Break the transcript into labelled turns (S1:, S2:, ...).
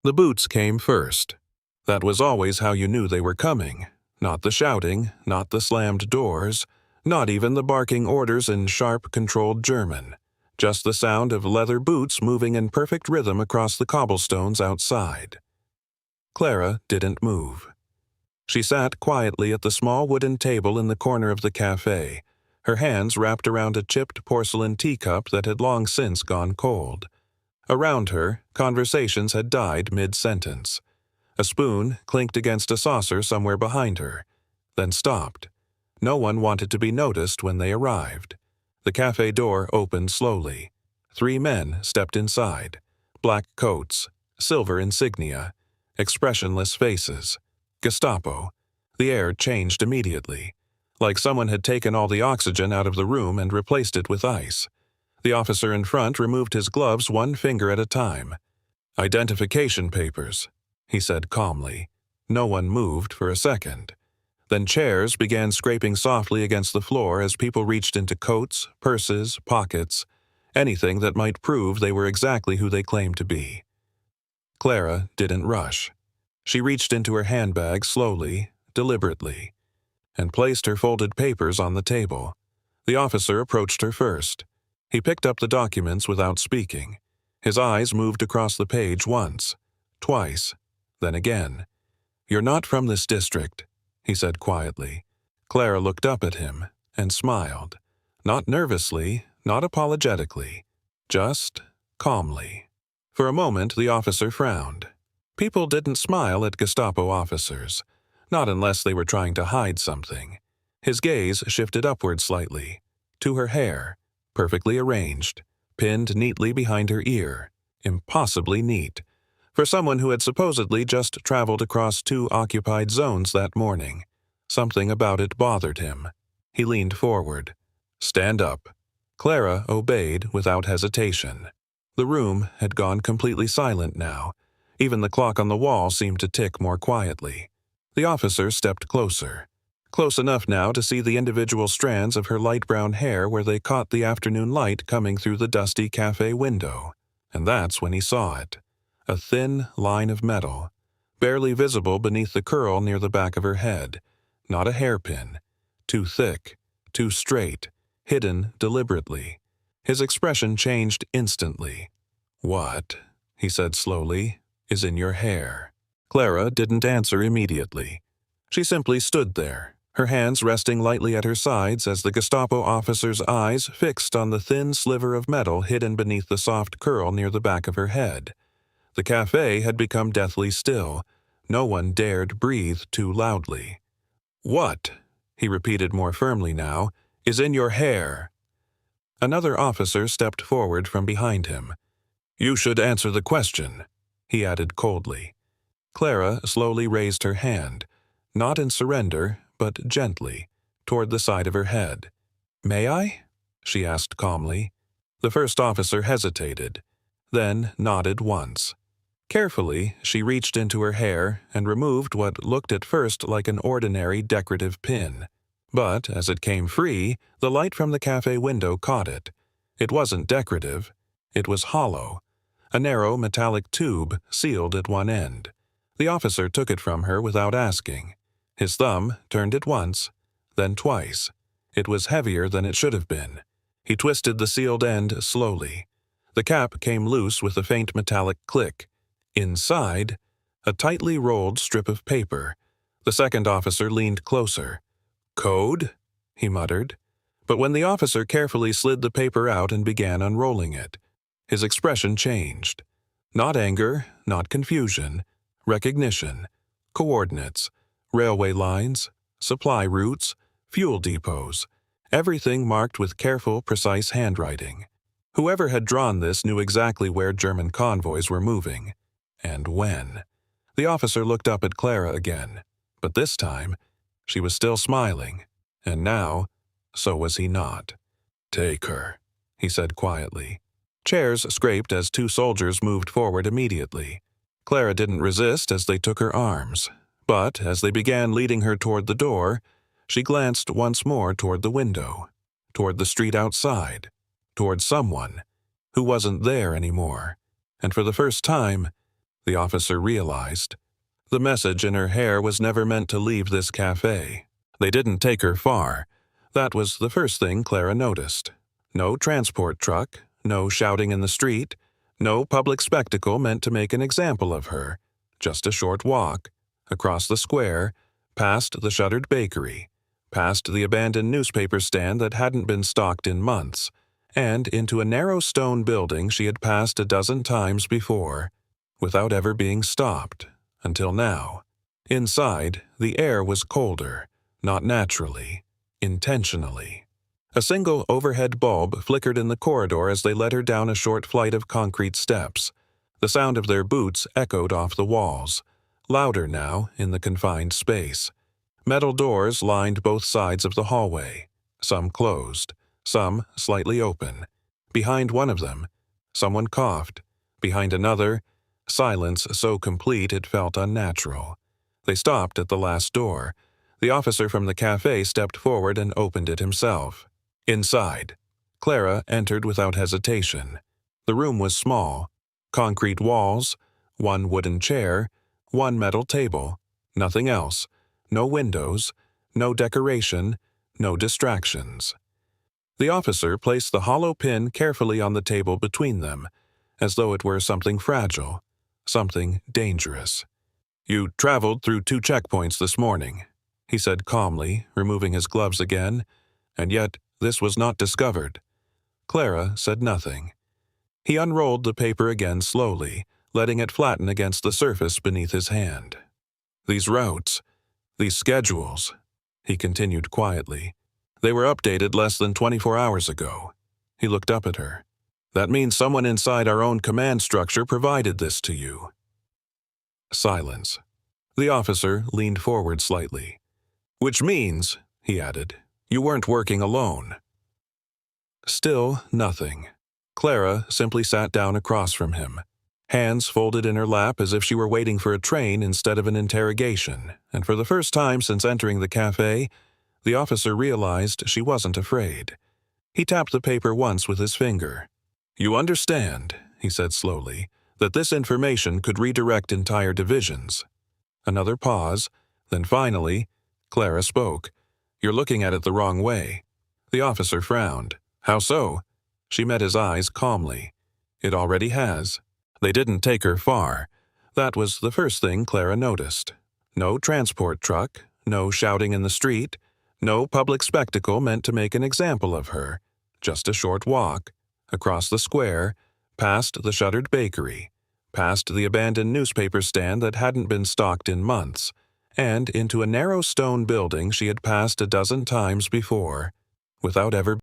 S1: The boots came first. That was always how you knew they were coming. Not the shouting, not the slammed doors, not even the barking orders in sharp, controlled German. Just the sound of leather boots moving in perfect rhythm across the cobblestones outside. Clara didn't move. She sat quietly at the small wooden table in the corner of the café, her hands wrapped around a chipped porcelain teacup that had long since gone cold. Around her, conversations had died mid-sentence. A spoon clinked against a saucer somewhere behind her, then stopped. No one wanted to be noticed when they arrived. The cafe door opened slowly. 3 men stepped inside. Black coats, silver insignia, expressionless faces. Gestapo. The air changed immediately, like someone had taken all the oxygen out of the room and replaced it with ice. The officer in front removed his gloves 1 finger at a time. "Identification papers," he said calmly. No one moved for a second. Then chairs began scraping softly against the floor as people reached into coats, purses, pockets, anything that might prove they were exactly who they claimed to be. Clara didn't rush. She reached into her handbag slowly, deliberately, and placed her folded papers on the table. The officer approached her first. He picked up the documents without speaking. His eyes moved across the page once, twice, then again. "You're not from this district," he said quietly. Clara looked up at him and smiled. Not nervously, not apologetically, just calmly. For a moment, the officer frowned. People didn't smile at Gestapo officers, not unless they were trying to hide something. His gaze shifted upward slightly, to her hair, perfectly arranged, pinned neatly behind her ear, impossibly neat, for someone who had supposedly just traveled across 2 occupied zones that morning. Something about it bothered him. He leaned forward. "Stand up." Clara obeyed without hesitation. The room had gone completely silent now. Even the clock on the wall seemed to tick more quietly. The officer stepped closer. Close enough now to see the individual strands of her light brown hair where they caught the afternoon light coming through the dusty cafe window. And that's when he saw it. A thin line of metal, barely visible beneath the curl near the back of her head. Not a hairpin. Too thick, too straight, hidden deliberately. His expression changed instantly. "What," he said slowly, "is in your hair?" Clara didn't answer immediately. She simply stood there, her hands resting lightly at her sides as the Gestapo officer's eyes fixed on the thin sliver of metal hidden beneath the soft curl near the back of her head. The cafe had become deathly still. No one dared breathe too loudly. "What," he repeated more firmly now, "is in your hair?" Another officer stepped forward from behind him. "You should answer the question," he added coldly. Clara slowly raised her hand, not in surrender, but gently, toward the side of her head. "May I?" she asked calmly. The first officer hesitated, then nodded once. Carefully, she reached into her hair and removed what looked at first like an ordinary decorative pin. But, as it came free, the light from the cafe window caught it. It wasn't decorative. It was hollow. A narrow metallic tube sealed at one end. The officer took it from her without asking. His thumb turned it once, then twice. It was heavier than it should have been. He twisted the sealed end slowly. The cap came loose with a faint metallic click. Inside, a tightly rolled strip of paper. The second officer leaned closer. "Code?" he muttered. But when the officer carefully slid the paper out and began unrolling it, his expression changed. Not anger, not confusion. Recognition. Coordinates. Railway lines. Supply routes. Fuel depots. Everything marked with careful, precise handwriting. Whoever had drawn this knew exactly where German convoys were moving. And when. The officer looked up at Clara again. But this time, she was still smiling. And now, so was he not. "Take her," he said quietly. Chairs scraped as 2 soldiers moved forward immediately. Clara didn't resist as they took her arms. But as they began leading her toward the door, she glanced once more toward the window, toward the street outside, toward someone who wasn't there anymore. And for the first time, the officer realized. The message in her hair was never meant to leave this cafe. They didn't take her far. That was the first thing Clara noticed. No transport truck, no shouting in the street, no public spectacle meant to make an example of her. Just a short walk, across the square, past the shuttered bakery, past the abandoned newspaper stand that hadn't been stocked in months, and into a narrow stone building she had passed a dozen times before, without ever being stopped, until now. Inside, the air was colder, not naturally, intentionally. A single overhead bulb flickered in the corridor as they led her down a short flight of concrete steps. The sound of their boots echoed off the walls, louder now in the confined space. Metal doors lined both sides of the hallway, some closed, some slightly open. Behind one of them, someone coughed. Behind another, silence so complete it felt unnatural. They stopped at the last door. The officer from the cafe stepped forward and opened it himself. Inside, Clara entered without hesitation. The room was small. Concrete walls, one wooden chair, one metal table, nothing else. No windows, no decoration, no distractions. The officer placed the hollow pin carefully on the table between them, as though it were something fragile, something dangerous. "You traveled through 2 checkpoints this morning," he said calmly, removing his gloves again, "and yet this was not discovered." Clara said nothing. He unrolled the paper again slowly, letting it flatten against the surface beneath his hand. "These routes, these schedules," he continued quietly, "they were updated less than 24 hours ago." He looked up at her. "That means someone inside our own command structure provided this to you." Silence. The officer leaned forward slightly. "Which means," he added, "you weren't working alone." Still nothing. Clara simply sat down across from him, hands folded in her lap as if she were waiting for a train instead of an interrogation, and for the first time since entering the cafe, the officer realized she wasn't afraid. He tapped the paper once with his finger. "You understand," he said slowly, "that this information could redirect entire divisions." Another pause, then finally, Clara spoke. "You're looking at it the wrong way." The officer frowned. "How so?" She met his eyes calmly. "It already has." They didn't take her far. That was the first thing Clara noticed. No transport truck, no shouting in the street, no public spectacle meant to make an example of her. Just a short walk, across the square, past the shuttered bakery, past the abandoned newspaper stand that hadn't been stocked in months, and into a narrow stone building she had passed a dozen times before, without ever